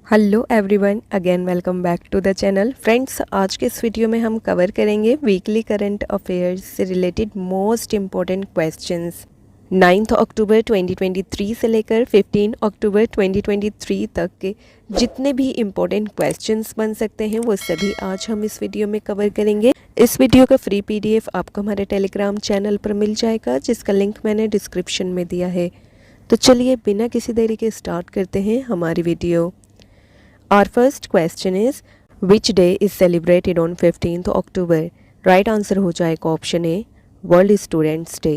Hello everyone, again welcome back to the channel. Friends, आज के इस वीडियो में हम कवर करेंगे वीकली करंट अफेयर्स से रिलेटेड मोस्ट इम्पॉर्टेंट क्वेश्चंस 9 अक्टूबर 2023 से लेकर 15 अक्टूबर 2023 तक के जितने भी इम्पोर्टेंट क्वेश्चंस बन सकते हैं वो सभी आज हम इस वीडियो में कवर करेंगे। इस वीडियो का फ्री पीडीएफ आपको हमारे टेलीग्राम चैनल पर मिल जाएगा, जिसका लिंक मैंने डिस्क्रिप्शन में दिया है। तो चलिए बिना किसी देरी के स्टार्ट करते हैं हमारी video. Our first question is, which day is celebrated on 15th October? Right answer हो जाएगा option A, world students day.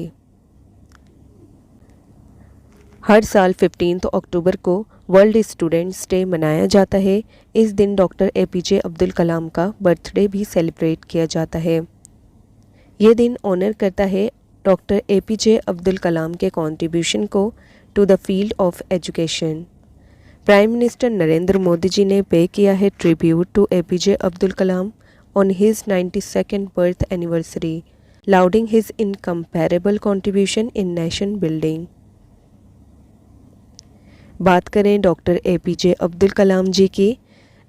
हर साल 15 अक्टूबर को वर्ल्ड स्टूडेंट्स डे मनाया जाता है। इस दिन डॉक्टर एपीजे अब्दुल कलाम का बर्थडे भी सेलिब्रेट किया जाता है। ये दिन ऑनर करता है डॉक्टर एपीजे अब्दुल कलाम के कंट्रीब्यूशन को to the field of education. Prime minister Narendra Modi ji ने पे किया है tribute to APJ Abdul Kalam on his 92nd birth anniversary, lauding his incomparable contribution in nation building. बात करें डॉक्टर एपीजे अब्दुल कलाम जी की,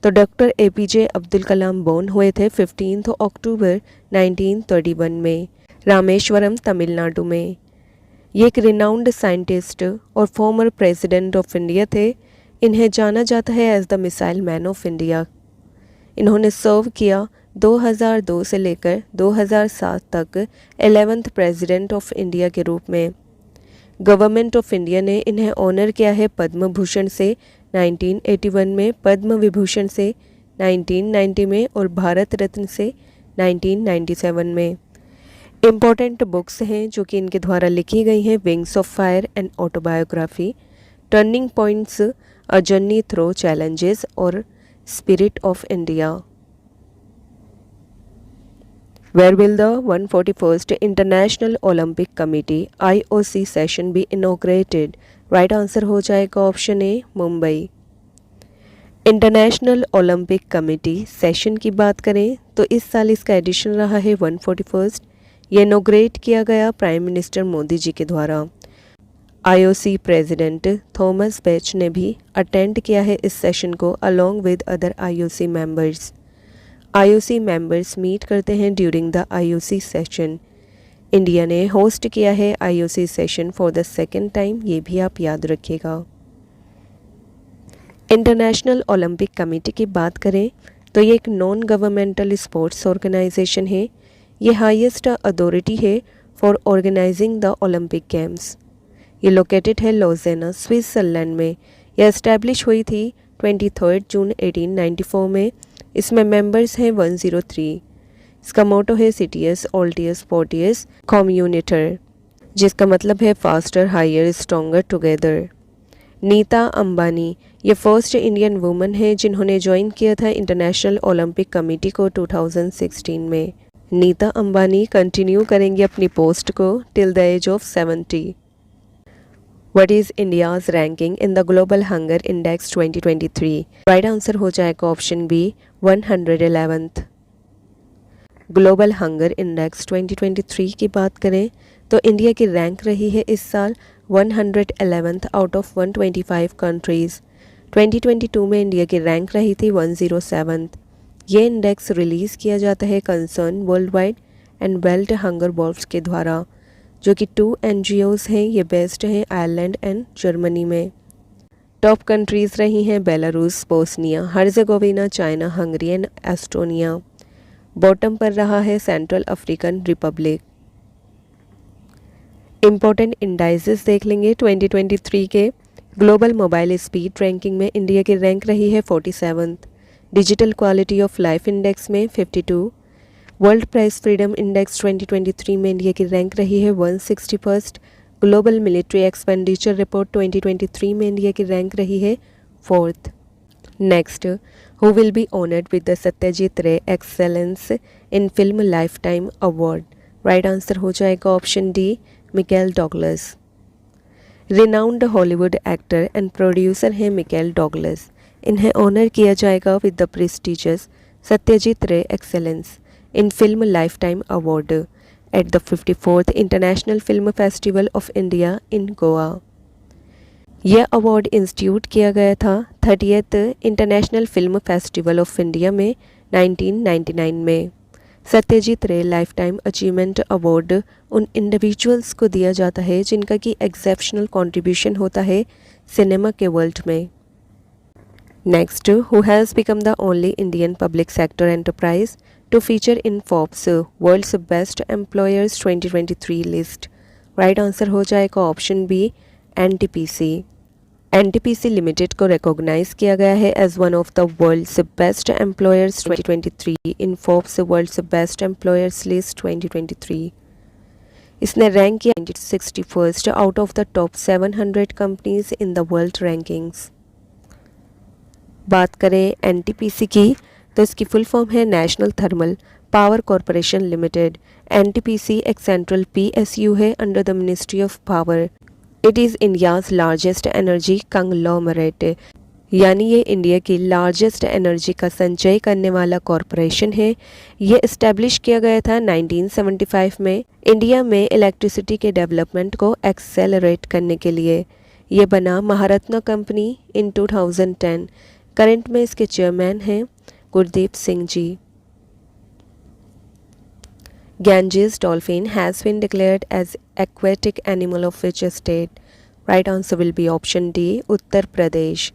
तो doctor APJ Abdul Kalam born हुए थे 15 अक्टूबर 1931 में रामेश्वरम, तमिलनाडु में। ये एक रिनाउंड साइंटिस्ट और फॉर्मर प्रेसिडेंट ऑफ इंडिया थे। इन्हें जाना जाता है as the missile man of India. इन्होंने सर्व किया 2002 से लेकर 2007 तक 11th प्रेसिडेंट ऑफ इंडिया के रूप में। गवर्नमेंट ऑफ इंडिया ने इन्हें ऑनर किया है पद्म भूषण से 1981 में, पद्म विभूषण से 1990 में और भारत रत्न से 1997 में। इम्पॉर्टेंट बुक्स हैं जो कि इनके द्वारा लिखी गई हैं, wings of fire and autobiography, turning points, a journey through challenges और spirit of India. Where will the 141st International Olympic Committee IOC session be inaugurated? Right answer हो जाएगा option A, Mumbai. International Olympic Committee session की बात करें तो इस साल इसका एडिशन रहा है 141st। ये इनॉग्रेट किया गया प्राइम मिनिस्टर मोदी जी के द्वारा। IOC प्रेसिडेंट थॉमस बेच ने भी अटेंड किया है इस सेशन को along with other IOC members. IOC members meet करते हैं ड्यूरिंग द IOC सेशन। इंडिया ने होस्ट किया है IOC session for the second time, ये भी आप याद रखिएगा। इंटरनेशनल ओलंपिक कमेटी की बात करें तो ये एक नॉन गवर्नमेंटल स्पोर्ट्स ऑर्गेनाइजेशन है। ये हाईएस्ट अथॉरिटी है for organising the Olympic games. ये लोकेटेड है लॉजेना, स्विट्जरलैंड में। यह एस्टैब्लिश हुई थी 23 जून 1894 में। इसमें मेंबर्स हैं 103। इसका मोटो है सिटियस, ऑल्टियस, पोर्टियस, कम्युनिटर, जिसका मतलब है faster, higher, stronger together. Nita Ambani ये फर्स्ट इंडियन वुमन है जिन्होंने ज्वाइन किया था इंटरनेशनल ओलंपिक कमेटी को 2016 में। नीता अंबानी कंटिन्यू करेंगी अपनी पोस्ट को till the age of 70। What is India's ranking in the Global Hunger Index 2023? Right answer हो जाएगा option B, 111th। Global hunger index 2023 की बात करें तो इंडिया की रैंक रही है इस साल 111th आउट ऑफ 125 कंट्रीज़। 2022 में इंडिया की रैंक रही थी 107th। ये इंडेक्स रिलीज़ किया जाता है concern world wide and weld hunger valves के द्वारा, जो कि 2 NGOs हैं। ये बेस्ड हैं आयरलैंड एंड जर्मनी में। टॉप कंट्रीज़ रही हैं Belarus, Bosnia Herzegovina, China, Hungary and Estonia. Bottom पर रहा है central African Republic. Important indices देख लेंगे 2023 के। ग्लोबल मोबाइल स्पीड रैंकिंग में इंडिया की रैंक रही है 47th। Digital quality of life index में 52। वर्ल्ड प्राइस फ्रीडम इंडेक्स 2023 में इंडिया की रैंक रही है 161st। Global military expenditure report 2023 में इंडिया की रैंक रही है 4th। Next, who will be honoured with the Satyajit Ray excellence in film lifetime award? Right answer हो जाएगा option D, Michael Douglas. Renowned Hollywood actor and producer हैं Michael Douglas. इन्हें honour किया जाएगा with the prestigious Satyajit Ray excellence in Film Lifetime Award at the 54th International Film Festival of India in Goa. यह award institute किया गया था 30th international film festival of India में 1999 में। सत्यजीत रे लाइफ टाइम अचीवमेंट अवार्ड उन इंडिविजुअल्स को दिया जाता है जिनका कि एक्सेप्शनल कंट्रीब्यूशन होता है सिनेमा के वर्ल्ड में। Next, who has become the only Indian public sector enterprise to feature in Forbes world's best employers 2023 list. Right answer हो जाएगा option B, NTPC. NTPC limited को रिकॉग्नाइज किया गया है as one of the world's best employers 2023 in Forbes world's best employers list 2023। इसने rank किया 61st out of the top 700 companies in the world rankings. बात करें एनटीपीसी की तो इसकी फुल फॉर्म है national thermal power corporation limited. NTPC एक central PSU है under the ministry of power. It is India's largest energy conglomerate, यानी ये इंडिया की लार्जेस्ट एनर्जी का संचय करने वाला कॉरपोरेशन है। ये इस्टेब्लिश किया गया था 1975 में इंडिया में इलेक्ट्रिसिटी के डेवलपमेंट को एक्सेलरेट करने के लिए। ये बना महारत्ना कंपनी इन 2010। करंट में इसके चेयरमैन हैं Gurdeep Singh ji. Ganges dolphin has been declared as aquatic animal of which state? Right answer will be option D, Uttar Pradesh.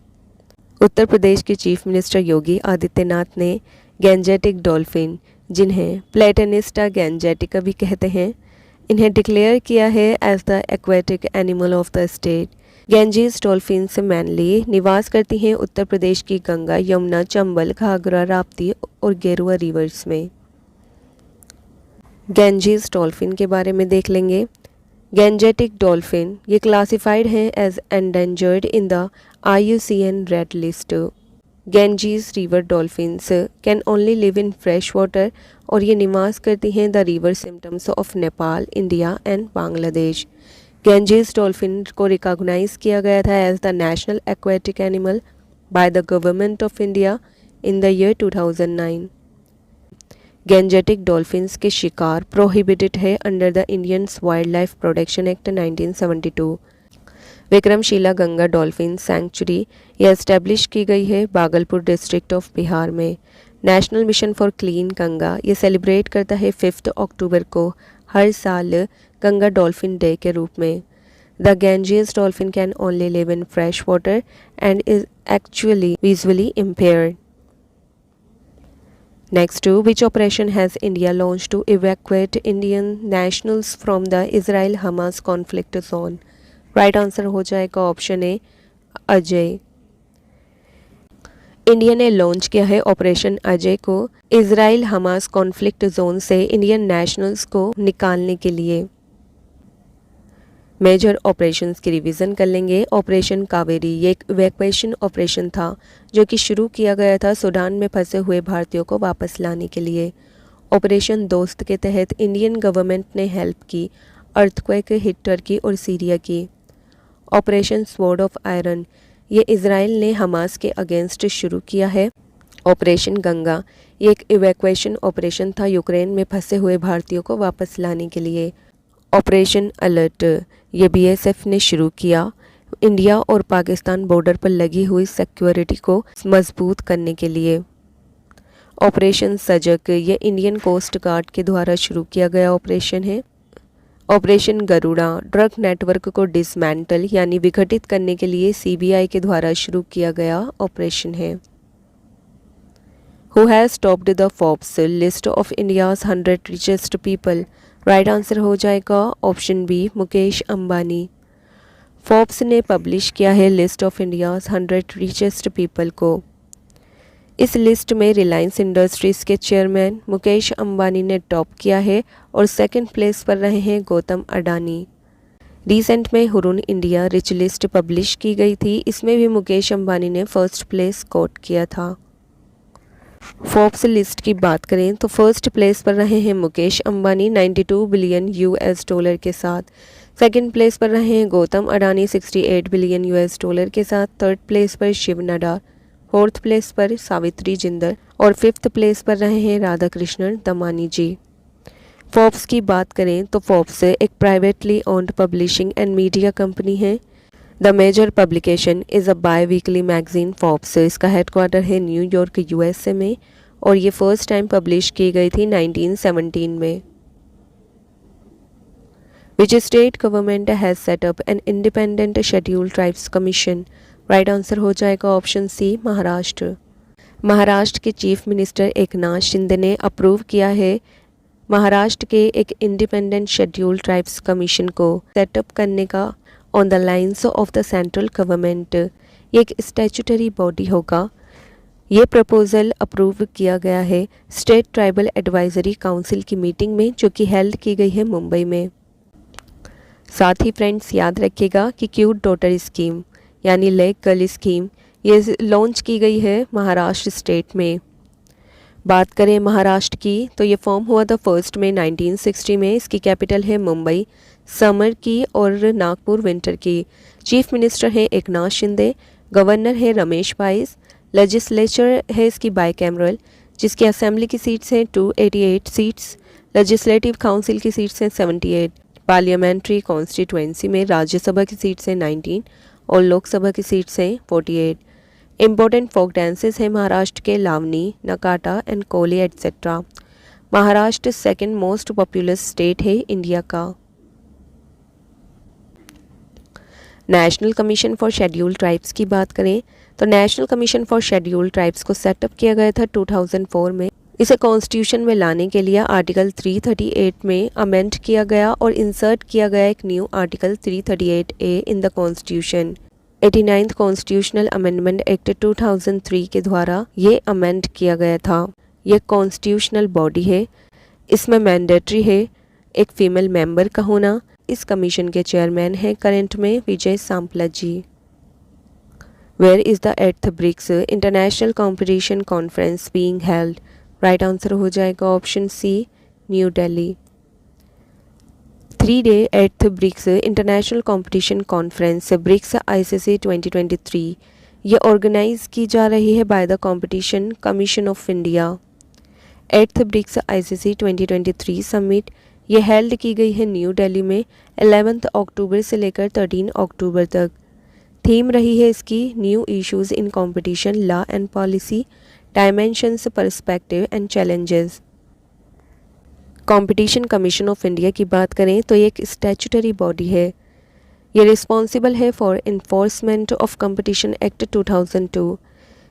Uttar Pradesh के चीफ मिनिस्टर योगी आदित्यनाथ ने गैंजेटिक डॉल्फिन, जिन्हें प्लेटेनिस्टा गैंजेटिका भी कहते हैं, इन्हें डिक्लेयर किया है as the aquatic animal of the state. Ganges dolphin से मैनली निवास करती हैं उत्तर प्रदेश की गंगा, यमुना, चंबल, घाघरा, राप्ती और गेरुआ रिवर्स में। गैंजेस डॉल्फिन के बारे में देख लेंगे। गैंजेटिक डॉल्फिन ये क्लासिफाइड हैं as endangered in the IUCN red list. Ganges river dolphins can only live in fresh water और ये निवास करती हैं the river systems of Nepal, India and Bangladesh. Ganges dolphin को रिकॉग्नाइज किया गया था as the national aquatic animal by the government of India in the year 2009। Gangetic dolphins के शिकार प्रोहिबिटेड है under the Indian wild life protection act 1972। Vikramshila Ganga dolphin century यह establish की गई है भागलपुर डिस्ट्रिक्ट ऑफ बिहार में। National mission for clean Ganga ये celebrate करता है 5 अक्टूबर को हर साल गंगा डॉल्फिन डे के रूप में। The Ganges dolphin can only live in fresh water and is actually visually impaired. Next, which operation has India launched to evacuate Indian nationals from the Israel-Hamas conflict zone? Right answer हो जाएगा option ए, Ajay. India ने launch किया है operation Ajay को Israel Hamas conflict zone से Indian nationals को निकालने के लिए। मेजर ऑपरेशंस की रिवीजन कर लेंगे। ऑपरेशन कावेरी ये एक इवैक्यूएशन ऑपरेशन था जो कि शुरू किया गया था सूडान में फंसे हुए भारतीयों को वापस लाने के लिए। ऑपरेशन दोस्त के तहत इंडियन गवर्नमेंट ने हेल्प की अर्थक्वेक हिट टर्की और सीरिया की। ऑपरेशन स्वॉर्ड ऑफ आयरन ये इजराइल ने हमास के अगेंस्ट शुरू किया है। ऑपरेशन गंगा ये एक इवैक्यूएशन ऑपरेशन था यूक्रेन में फंसे हुए भारतीयों को वापस लाने के लिए। ऑपरेशन अलर्ट ये BSF ने शुरू किया इंडिया और पाकिस्तान बॉर्डर पर लगी हुई सिक्योरिटी को मजबूत करने के लिए। ऑपरेशन सजग ये इंडियन कोस्ट गार्ड के द्वारा शुरू किया गया ऑपरेशन है। ऑपरेशन गरुड़ा ड्रग नेटवर्क को डिसमेंटल यानी विघटित करने के लिए CBI के द्वारा शुरू किया गया ऑपरेशन है। Who has topped the Forbes list of India's 100 richest people? Right answer हो जाएगा option B, Mukesh Ambani. Forbes ने पब्लिश किया है list of India's 100 richest people को। इस लिस्ट में रिलायंस इंडस्ट्रीज़ के चेयरमैन मुकेश अंबानी ने टॉप किया है और सेकंड प्लेस पर रहे हैं गौतम अडानी। रिसेंट में Hurun India rich list publish की गई थी, इसमें भी मुकेश अंबानी ने फर्स्ट प्लेस स्कोर किया था। फोर्ब्स लिस्ट की बात करें तो फर्स्ट प्लेस पर रहे हैं Mukesh Ambani 92 billion US dollar के साथ। सेकंड प्लेस पर रहे हैं Gautam Adani 68 billion US dollar के साथ। थर्ड प्लेस पर शिव नड्डा, फोर्थ प्लेस पर सावित्री जिंदल और फिफ्थ प्लेस पर रहे हैं राधा कृष्णन दमानी जी। फोर्ब्स की बात करें तो फोर्ब्स एक privately owned publishing and media company है the major publication is a bi weekly magazine Forbes. इसका हेडक्वार्टर है न्यूयॉर्क यूएसए में और ये फर्स्ट टाइम पब्लिश की गई थी 1917 में। Which state government has set up an independent scheduled tribes commission. Right answer हो जाएगा ऑप्शन सी, महाराष्ट्र। महाराष्ट्र के चीफ मिनिस्टर एकनाथ शिंदे ने अप्रूव किया है महाराष्ट्र के एक इंडिपेंडेंट शेड्यूल्ड ट्राइब्स कमीशन को सेटअप करने का on the lines of the central government. ये एक स्टैट्यूटरी बॉडी होगा। ये प्रपोजल अप्रूव किया गया है स्टेट ट्राइबल एडवाइजरी काउंसिल की मीटिंग में, जो कि हेल्ड की गई है मुंबई में। साथ ही फ्रेंड्स याद रखिएगा कि क्यूट डॉटर स्कीम यानी लेक गर्ल स्कीम ये लॉन्च की गई है महाराष्ट्र स्टेट में। बात करें महाराष्ट्र की तो ये फॉर्म हुआ था 1 मई 1960 में। इसकी कैपिटल है मुंबई समर की और नागपुर विंटर की। चीफ मिनिस्टर है एकनाथ शिंदे, गवर्नर है रमेश बाइस, लेजिस्लेचर है इसकी बाईकैमरल जिसकी असेंबली की सीट्स हैं 288 सीट्स, लेजिस्लेटिव काउंसिल की सीट्स हैं 78, पार्लियामेंट्री कॉन्स्टिट्यूएंसी में राज्यसभा की सीट्स हैं 19 और लोकसभा की सीट्स हैं 48। इम्पोर्टेंट फोक डांसेस हैं महाराष्ट्र के Lavani, Nakata and Koli etcetera. Maharashtra second most populous state है इंडिया का। National commission for scheduled tribes की बात करें तो national commission for scheduled tribes को सेटअप किया गया था 2004 में। इसे कॉन्स्टिट्यूशन में लाने के लिए आर्टिकल 338 में अमेंड किया गया और इंसर्ट किया गया एक new article 338A in the constitution. 89th constitutional amendment act 2003 के द्वारा ये अमेंड किया गया था। ये कॉन्स्टिट्यूशनल बॉडी है। इसमें मैंडेटरी है एक फीमेल मेंबर का होना। इस कमीशन के चेयरमैन हैं करंट में Vijay Sampla ji. Where is the 8th BRICS international competition conference being held. Right answer हो जाएगा option C, New Delhi. 3-day 8th BRICS international competition conference BRICS ICC 2023 ये ऑर्गेनाइज की जा रही है by the competition commission of India. 8th BRICS ICC 2023 summit ये held की गई है न्यू दिल्ली में 11 अक्टूबर से लेकर 13 अक्टूबर तक। थीम रही है इसकी new issues in competition law and policy, dimensions, perspective and challenges. Competition commission of India की बात करें तो ये एक स्टैट्यूटरी बॉडी है। ये रिस्पॉन्सिबल है for enforcement of competition act 2002।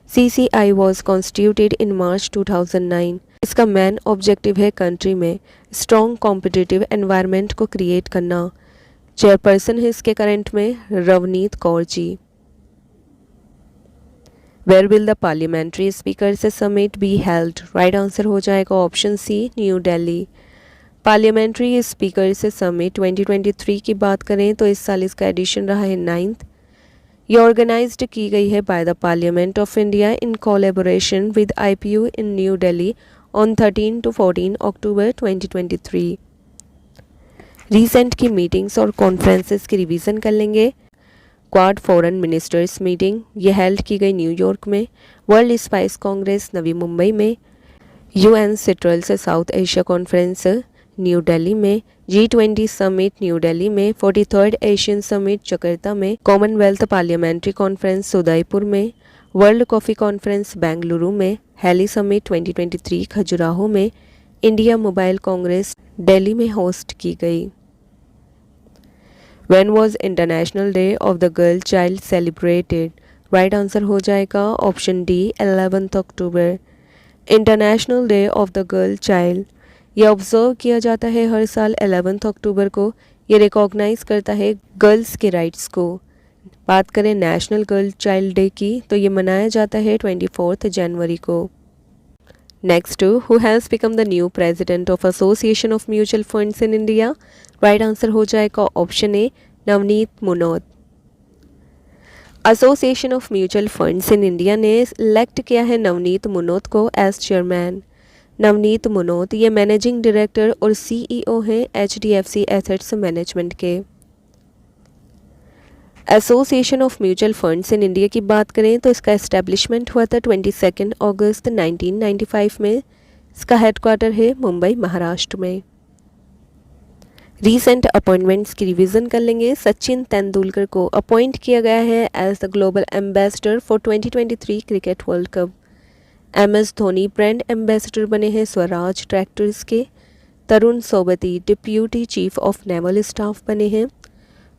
CCI was constituted in March 2009। इसका मेन ऑब्जेक्टिव है कंट्री में स्ट्रॉन्ग कॉम्पिटिटिव एनवायरनमेंट को क्रिएट करना। चेयरपर्सन है इसके करंट में Ravneet Kaur ji. Where will the parliamentary speakers summit be held. Right answer हो जाएगा option C, New Delhi. Parliamentary speakers summit 2023 की बात करें तो इस साल इसका एडिशन रहा है 9th। ये ऑर्गेनाइज्ड की गई है by the parliament of India in collaboration with IPU in New Delhi on 13 to 14 October 2023। Recent की मीटिंग्स और कॉन्फ्रेंसेस की रिवीजन कर लेंगे। क्वाड फॉरेन मिनिस्टर्स मीटिंग ये हेल्ड की गई न्यूयॉर्क में। World spice congress Navi Mumbai में। UN सिट्रल्स south Asia conference New Delhi में। G20 समिट न्यू दिल्ली में। 43rd एशियन समिट जकार्ता में। कॉमनवेल्थ पार्लियामेंट्री कॉन्फ्रेंस उदयपुर में। वर्ल्ड कॉफ़ी कॉन्फ्रेंस बेंगलुरु में। हेली समिट 2023 खजुराहो में। इंडिया मोबाइल कांग्रेस दिल्ली में होस्ट की गई। When was international day of the girl child celebrated. Right answer हो जाएगा option D, 11 October. International day of the girl child ये observe किया जाता है हर साल 11 अक्टूबर को। ये रिकॉग्नाइज करता है गर्ल्स के राइट्स को। बात करें नेशनल गर्ल चाइल्ड डे की तो ये मनाया जाता है 24 जनवरी को। Next, who has become the new president of association of mutual funds in India. Right answer हो जाएगा option A, Navneet Munot. Association of mutual funds in India ने इलेक्ट किया है नवनीत मुनोत को एज चेयरमैन। नवनीत मुनोत ये मैनेजिंग डायरेक्टर और CEO हैं HDFC एसेट्स मैनेजमेंट के। Association of mutual funds in India की बात करें तो इसका एस्टेब्लिशमेंट हुआ था 22 अगस्त 1995 में। इसका हेडक्वार्टर है मुंबई महाराष्ट्र में। रीसेंट अपॉइंटमेंट्स की रिवीजन कर लेंगे। सचिन तेंदुलकर को अपॉइंट किया गया है as the global ambassador for 2023 cricket world cup. MS Dhoni brand ambassador बने हैं स्वराज ट्रैक्टर्स के। Tarun Sobti deputy chief of naval staff बने हैं।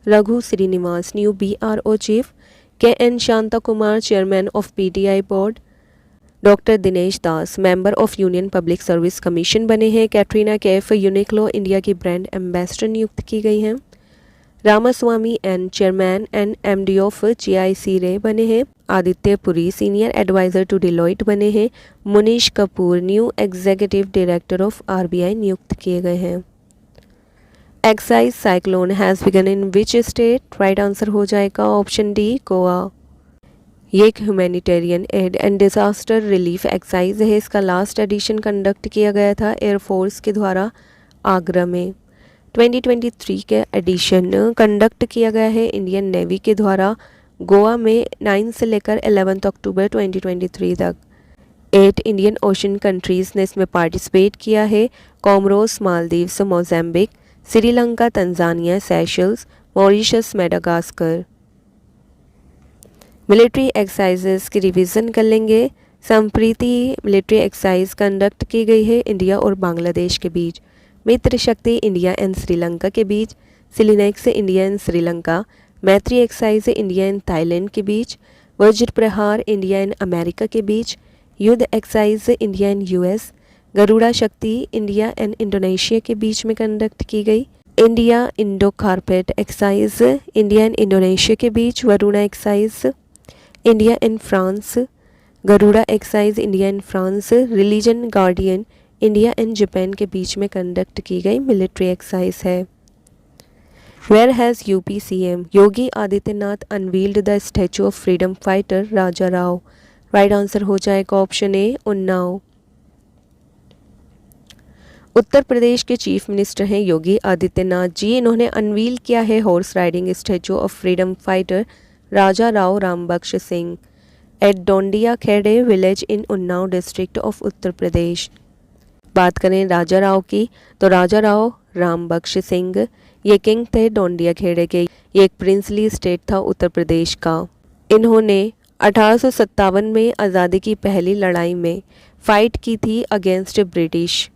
Raghu Srinivas new BRO chief. KN Shanta Kumar chairman of PTI board. Doctor Dinesh Das member of union public service commission बने हैं। Katrina Kaif Uniqlo India की brand ambassador नियुक्त की गई हैं। Ramaswamy N chairman and MD of GIC re बने हैं। Aditya Puri senior adviser to Deloitte बने हैं। Munish Kapoor new executive director of RBI नियुक्त किए गए हैं। Exercise cyclone has begun in which state? Right answer हो जाएगा ऑप्शन डी गोवा। ये एक humanitarian aid and disaster relief exercise है। इसका लास्ट एडिशन कंडक्ट किया गया था एयरफोर्स के द्वारा आगरा में। 2023 के एडिशन कंडक्ट किया गया है इंडियन नेवी के द्वारा गोवा में 9 से लेकर 11 अक्टूबर 2023 तक। 8 इंडियन ओशन कंट्रीज़ ने इसमें पार्टिसिपेट किया है। Comoros, Maldives, Mozambique, Sri Lanka, Tanzania, Seychelles, Mauritius, Madagascar. Military exercises की रिवीजन कर लेंगे। संप्रीति मिलिट्री एक्सरसाइज कंडक्ट की गई है इंडिया और बांग्लादेश के बीच। मित्र शक्ति इंडिया एंड श्रीलंका के बीच। SLINEX India and Sri Lanka. Maitree exercise India and Thailand के बीच। वज्र प्रहार इंडिया एंड अमेरिका के बीच। युद्ध exercise India and US। Garuda शक्ति इंडिया एंड इंडोनेशिया के बीच में कंडक्ट की गई। India Indo carpet exercise India and Indonesia के बीच। Varuna exercise India and France. Garuda exercise India and France. Religion guardian India and Japan के बीच में कंडक्ट की गई मिलिट्री एक्सरसाइज है। Where has UP CM Yogi Adityanath unveiled the statue of freedom fighter Raja Rao? Right answer हो जाएगा ऑप्शन ए उन्नाव। उत्तर प्रदेश के चीफ मिनिस्टर हैं योगी आदित्यनाथ जी। इन्होंने अनवील किया है horse riding statue of freedom fighter Raja Rao Rambakhsh Singh at Dondia Khere village in Unnao district of Uttar Pradesh. बात करें राजा राव की तो राजा राव रामबख्श सिंह ये किंग थे डोंडिया खेड़े के। ये एक प्रिंसली स्टेट था उत्तर प्रदेश का। इन्होंने 1857 में आज़ादी की पहली लड़ाई में फाइट की थी अगेंस्ट ब्रिटिश।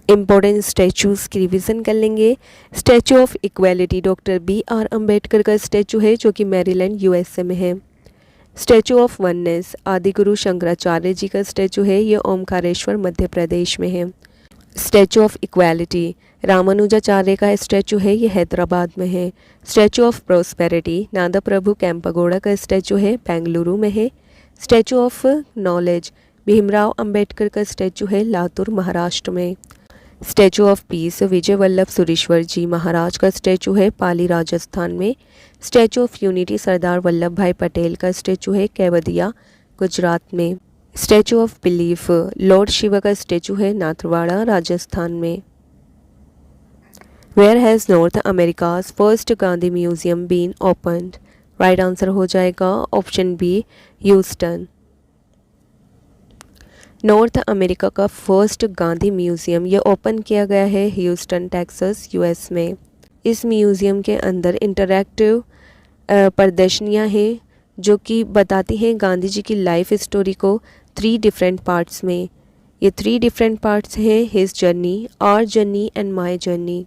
इम्पोर्टेंट स्टैचूज़ की रिवीजन कर लेंगे। Statue of equality doctor BR Ambedkar का स्टैचू है जो कि मैरीलैंड USA में है। स्टैचू ऑफ वननेस आदि गुरु शंकराचार्य जी का स्टैचू है। ये ओमकारेश्वर मध्य प्रदेश में है। स्टैचू ऑफ इक्वालिटी रामानुजाचार्य का स्टैचू है। ये हैदराबाद में है। स्टैचू ऑफ प्रोस्पेरिटी नादा प्रभु कैंपगौड़ा का स्टैचू है। बेंगलुरु में है। Statue of knowledge Bhimrao Ambedkar का स्टैचू है। लातूर महाराष्ट्र में। Statue of peace Vijay Vallabh Surishwar ji Maharaj का स्टैचू है। पाली राजस्थान में। Statue of unity Sardar Vallabh Bhai Patel का स्टैचू है। केवदिया गुजरात में। Statue of belief lord Shiva का स्टैचू है। नाथरवाड़ा राजस्थान में। Where has North America's first Gandhi museum been opened? Right answer हो जाएगा option B Houston. North America का फर्स्ट गांधी म्यूजियम ये ओपन किया गया है ह्यूस्टन टेक्सास US में। इस म्यूजियम के अंदर इंटरैक्टिव प्रदर्शनियाँ हैं जो कि बताती हैं गांधी जी की लाइफ स्टोरी को 3 डिफरेंट पार्ट्स में। ये 3 डिफरेंट पार्ट्स हैं his journey, our journey and my journey.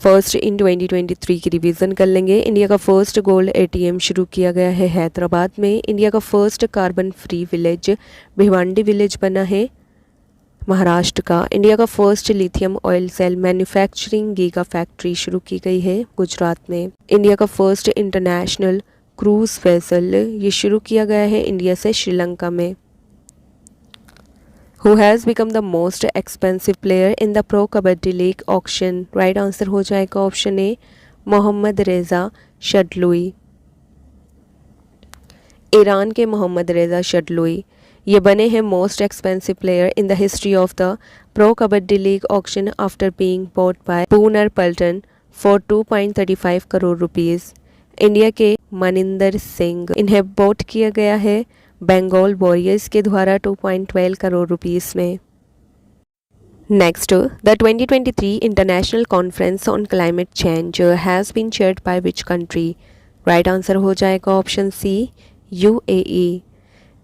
First in 2023 की रिवीजन कर लेंगे। इंडिया का फर्स्ट गोल्ड ATM शुरू किया गया है हैदराबाद में। इंडिया का first carbon free village Bhiwandi village बना है महाराष्ट्र का। इंडिया का first lithium oil cell manufacturing giga factory शुरू की गई है गुजरात में। इंडिया का फर्स्ट इंटरनेशनल क्रूज वेसल ये शुरू किया गया है इंडिया से श्रीलंका में। Who has become the most expensive player in the Pro Kabaddi League auction? Right answer हो जाएगा ऑप्शन ए मोहम्मद रेजा शडलुई। ईरान के मोहम्मद रेजा शडलुई ये बने हैं most expensive player in the history of the pro kabaddi league auction after being bought by Puneri Paltan for 2.35 crore rupees. India के मनिंदर सिंह इन्हें बॉट किया गया है बंगाल वॉरियर्स के द्वारा 2.12 करोड़ रुपीस में। Next, the 2023 International Conference on Climate Change has been chaired by which country? Right answer हो जाएगा option C, UAE।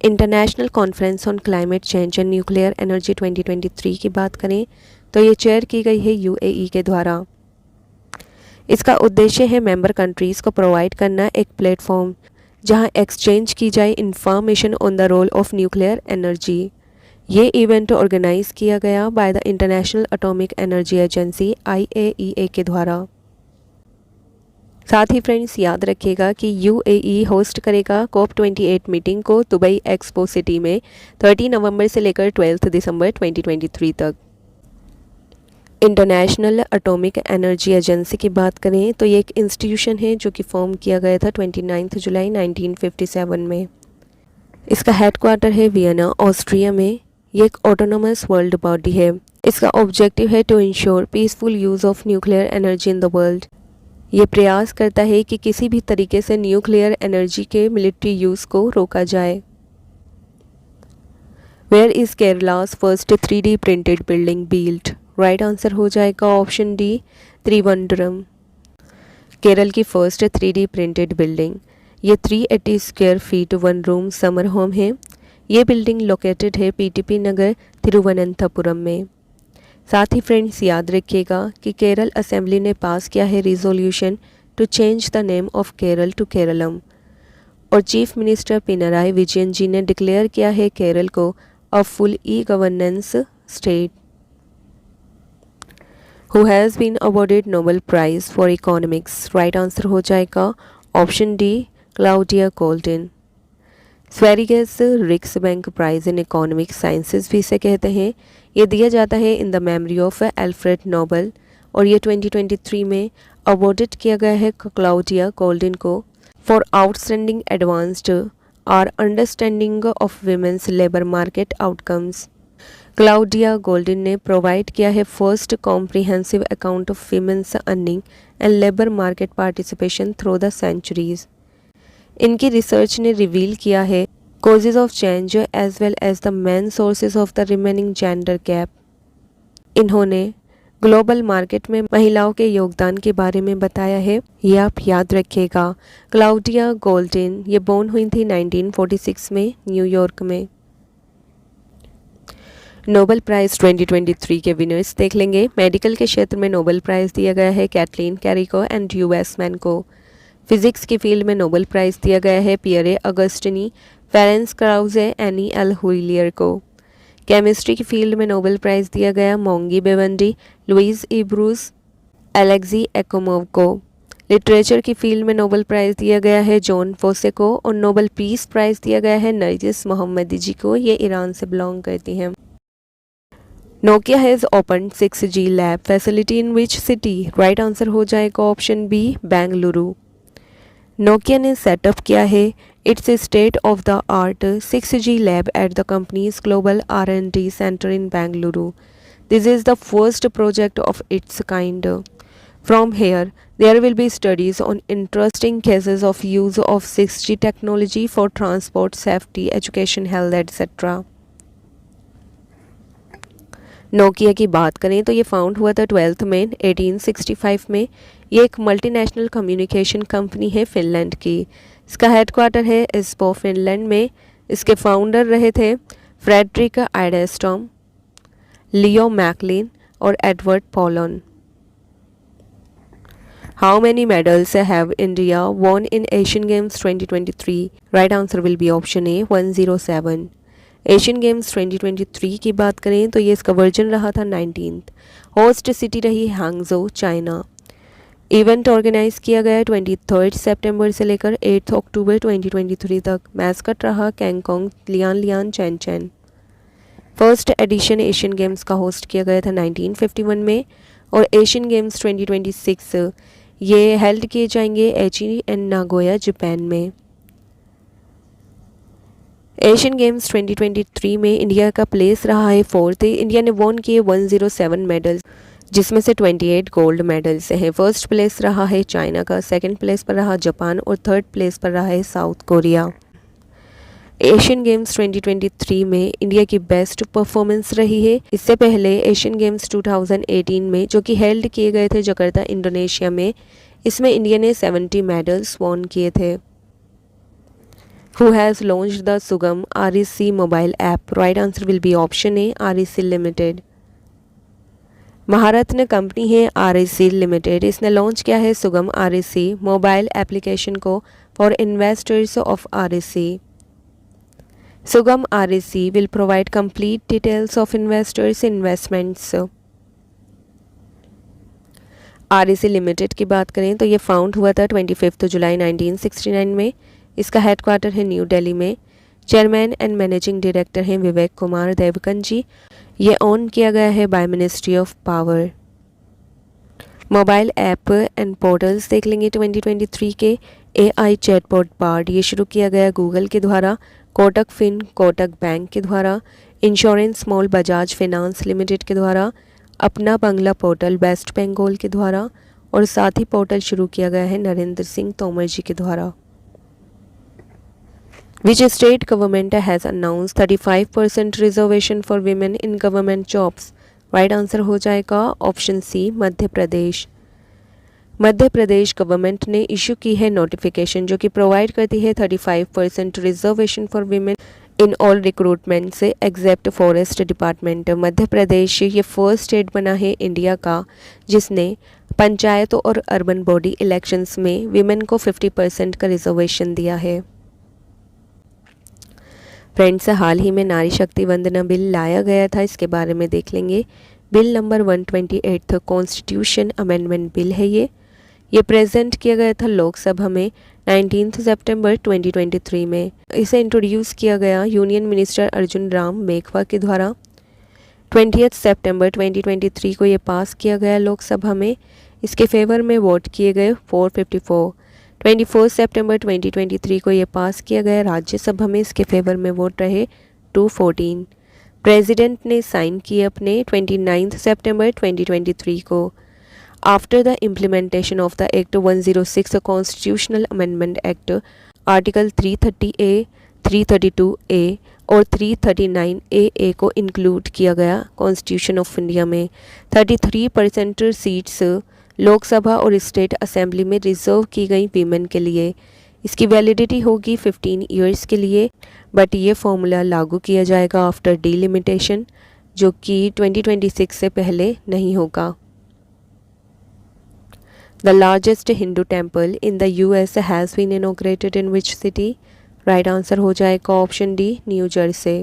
International conference on climate change and nuclear energy 2023 की बात करें तो ये चेयर की गई है UAE के द्वारा। इसका उद्देश्य है मेंबर कंट्रीज़ को प्रोवाइड करना एक प्लेटफॉर्म जहां एक्सचेंज की जाए information on the role of nuclear energy. ये इवेंट ऑर्गेनाइज किया गया by the international atomic energy agency IAEA के द्वारा। साथ ही फ्रेंड्स याद रखिएगा कि UAE होस्ट करेगा COP28 मीटिंग को दुबई एक्सपो सिटी में 30 नवंबर से लेकर 12 दिसंबर 2023 तक। इंटरनेशनल एटॉमिक एनर्जी एजेंसी की बात करें तो ये एक इंस्टीट्यूशन है जो कि फॉर्म किया गया था 29 जुलाई 1957 में। इसका हेडक्वार्टर है वियना, ऑस्ट्रिया में। ये एक ऑटोनोमस वर्ल्ड बॉडी है। इसका ऑब्जेक्टिव है to ensure peaceful use of nuclear energy in the world. ये प्रयास करता है कि किसी भी तरीके से न्यूक्लियर एनर्जी के मिलिट्री यूज़ को रोका जाए। Where is Kerala's first 3D printed building built? Right answer हो जाएगा ऑप्शन डी, त्रिवंद्रम। केरल की फर्स्ट 3D प्रिंटेड बिल्डिंग ये 380 square feet 1 room summer home है। ये बिल्डिंग लोकेटेड है PTP नगर, तिरुवनंतपुरम में। साथ ही फ्रेंड्स याद रखिएगा कि केरल असेंबली ने पास किया है resolution to change the name of Kerala to Keralam, और चीफ मिनिस्टर पिनराई विजयन जी ने डिक्लेयर किया है केरल को a full e-governance state. Who has been awarded Nobel prize for economics? Right answer हो जाएगा option D, Claudia Goldin. Sveriges Riksbank prize in economic sciences भी इसे कहते हैं। ये दिया जाता है in the memory of Alfred Nobel, और ये 2023 में अवॉर्डेड किया गया है क्लाउडिया गोल्डन को फॉर आउटस्टैंडिंग एडवांस्ड और understanding of women's labour market outcomes. Claudia Goldin ने प्रोवाइड किया है first comprehensive account of women's earning and labour market participation through the centuries. इनकी रिसर्च ने रिवील किया है causes of change as well as the main sources of the remaining gender gap. इन्होंने global market में महिलाओं के योगदान के बारे में बताया है। ये आप याद रखिएगा। क्लाउडिया गोल्डन ये बोर्न हुई थी 1946 में न्यूयॉर्क में। नोबेल प्राइज़ 2023 के विनर्स देख लेंगे। मेडिकल के क्षेत्र में नोबेल प्राइज़ दिया गया है कैथलीन कैरिको एंड ह्यू वेसमैन को। फिजिक्स की फील्ड में नोबेल प्राइज़ दिया गया है Pierre Agostini, Ferenc Krausz, Anne L'Huillier को। केमिस्ट्री की फील्ड में नोबेल प्राइज़ दिया गया Moungi Bawendi, Louis E Brus, Alexei Ekimov को। लिटरेचर की फील्ड में नोबेल प्राइज़ दिया गया है जॉन फोसे को, और नोबेल पीस प्राइज़ दिया गया है नरगिस मोहम्मदी जी को। ये ईरान से बिलोंग करती हैं। Nokia has open 6G lab facility in which city? Right answer हो जाएगा ऑप्शन बी, बेंगलुरु। नोकिया ने सेटअप किया है it's state of the art 6G lab at the companies global R&D centre in Bengaluru. This is the first project of its kind. From here, there will be studies on interesting cases of use of 6G technology for transport, safety, education, health, etc. Nokia की बात करें तो ये found हुआ था 12 मई 1865 में। ये एक मल्टीनेशनल कम्युनिकेशन कंपनी है फिनलैंड की। इसका हेडक्वार्टर है एस्पो फिनलैंड में। इसके फाउंडर रहे थे फ्रेडरिक आइडेस्टॉम, लियो मैकलिन और Edward pollen. How many medals have India won in Asian games 2023? Right answer will be option A, 107। Asian games 2023 की बात करें तो ये इसका वर्जन रहा था 19th। होस्ट सिटी रही हांगजो, चाइना। इवेंट ऑर्गेनाइज किया गया 23 सितंबर से लेकर 8 अक्टूबर 2023 तक। मैस्कट रहा कैंगकोंग लियान लियान चैन चैन। फर्स्ट एडिशन एशियन गेम्स का होस्ट किया गया था 1951 में, और एशियन गेम्स 2026 ये हेल्ड किए जाएंगे एची एंड नागोया, जापान में। एशियन गेम्स 2023 में इंडिया का प्लेस रहा है 4th। इंडिया ने वॉन किए 107 मेडल्स, जिसमें से 28 गोल्ड मेडल्स हैं। फर्स्ट प्लेस रहा है चाइना का, सेकंड प्लेस पर रहा जापान और थर्ड प्लेस पर रहा है साउथ कोरिया। एशियन गेम्स 2023 में इंडिया की बेस्ट परफॉर्मेंस रही है। इससे पहले एशियन गेम्स 2018 में जो कि हेल्ड किए गए थे जकार्ता इंडोनेशिया में, इसमें इंडिया ने 70 मेडल्स वॉन किए थे। Who has launched the Sugam REC mobile app? Right answer will be option A, REC Limited. Maharatna company है REC लिमिटेड, इसने लॉन्च किया है सुगम REC मोबाइल एप्लीकेशन को for investors of REC। Sugam REC will provide complete details of investors' investments. REC limited की बात करें तो ये फाउंड हुआ था 25 जुलाई 1969 में। इसका हेडक्वार्टर है न्यू दिल्ली में। चेयरमैन एंड मैनेजिंग डायरेक्टर हैं विवेक कुमार देवकन जी। ये ऑन किया गया है by ministry of power. Mobile app and portals देख लेंगे 2023 के। AI चैटबॉट बार्ड ये शुरू किया गया गूगल के द्वारा, कोटक फिन कोटक बैंक के द्वारा, insurance small Bajaj finance limited के द्वारा, अपना बंगला पोर्टल वेस्ट बंगाल के द्वारा और साथ ही पोर्टल शुरू किया गया है नरेंद्र सिंह तोमर जी के द्वारा। Which state government has announced 35% reservation for women in government jobs? Right answer हो जाएगा ऑप्शन सी, मध्य प्रदेश। मध्य प्रदेश गवर्नमेंट ने इशू की है नोटिफिकेशन जो कि प्रोवाइड करती है 35% reservation for women in all recruitment से accept forest department. Madhya Pradesh ये फर्स्ट स्टेट बना है इंडिया का जिसने पंचायतों और अर्बन बॉडी इलेक्शंस में वीमेन को 50% का रिजर्वेशन दिया है। फ्रेंड्स, हाल ही में नारी शक्ति वंदना बिल लाया गया था, इसके बारे में देख लेंगे। Bill number 128 constitution amendment bill है। ये प्रेजेंट किया गया था लोकसभा में 19 सितंबर 2023 में। इसे इंट्रोड्यूस किया गया यूनियन मिनिस्टर अर्जुन राम मेघवाल के द्वारा। 20 सितंबर 2023 को ये पास किया गया लोकसभा में। इसके फेवर में वोट किए गए 454। 24 सितंबर 2023 को ये पास किया गया राज्यसभा में। इसके फेवर में वोट रहे 214। प्रेसिडेंट ने साइन किए अपने 29 सितंबर 2023 को। After the implementation of the act 106 constitutional amendment act, article 330A, 332A और 339AA को इंक्लूड किया गया कॉन्स्टिट्यूशन ऑफ इंडिया में। 33% सीट्स लोकसभा और स्टेट असेंबली में रिजर्व की गई वीमेन के लिए। इसकी वैलिडिटी होगी 15 ईयर्स के लिए, बट ये फॉर्मूला लागू किया जाएगा आफ्टर डिलिमिटेशन जो कि 2026 से पहले नहीं होगा। The largest Hindu temple in the US has been inaugurated in which city? Right answer हो जाएगा option D, New Jersey.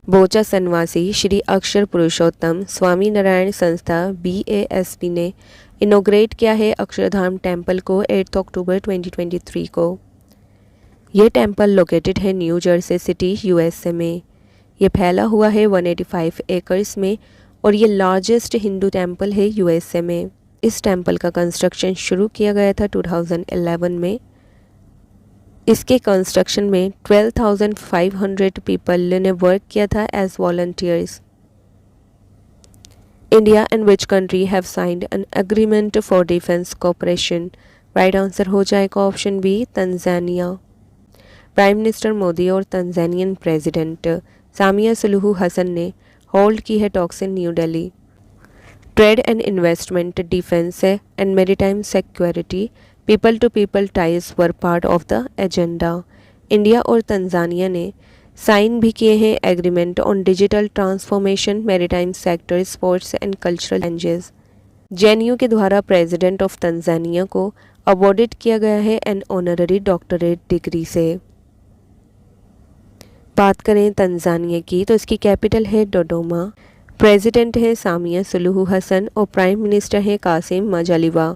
Bochasanwasi Shri अक्षर पुरुषोत्तम स्वामी नारायण संस्था BASP ने इनोग्रेट किया है अक्षरधाम टेम्पल को 8 अक्टूबर 2023 को। ये टेम्पल लोकेटेड है न्यू जर्सी सिटी USA में। ये फैला हुआ है 185 एकर्स में और ये लार्जेस्ट हिंदू टेम्पल है USA में। इस टेम्पल का कंस्ट्रक्शन शुरू किया गया था 2011 में। इसके कंस्ट्रक्शन में 12,500 पीपल ने वर्क किया था as volunteers. India and which country have signed an agreement for defence cooperation? Right answer हो जाएगा option B, Tanzania. Prime minister Modi और Tanzanian president Samia Suluhu Hassan ने होल्ड की है talks in New Delhi. Trade and investment, defence and maritime security, people to people ties were part of the agenda. India और Tanzania ने sign भी किए हैं agreement on digital transformation, maritime sector, sports and cultural changes. JNU के द्वारा president of Tanzania को awarded किया गया है एन ऑनररी डॉक्टरेट डिग्री से। बात करें तंजानिया की तो इसकी कैपिटल है डोडोमा। प्रेसिडेंट है सामिया सुलूहू हसन और प्राइम मिनिस्टर है कासिम मजालिवा।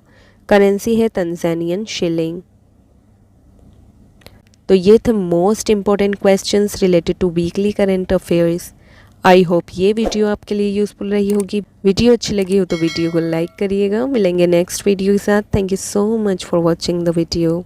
करेंसी है तंजानियन शिलिंग। तो ये थे most important questions related to weekly current affairs. I hope ये वीडियो आपके लिए यूज़फुल रही होगी। वीडियो अच्छी लगी हो तो वीडियो को लाइक करिएगा। मिलेंगे नेक्स्ट वीडियो के साथ। Thank you so much for watching the video.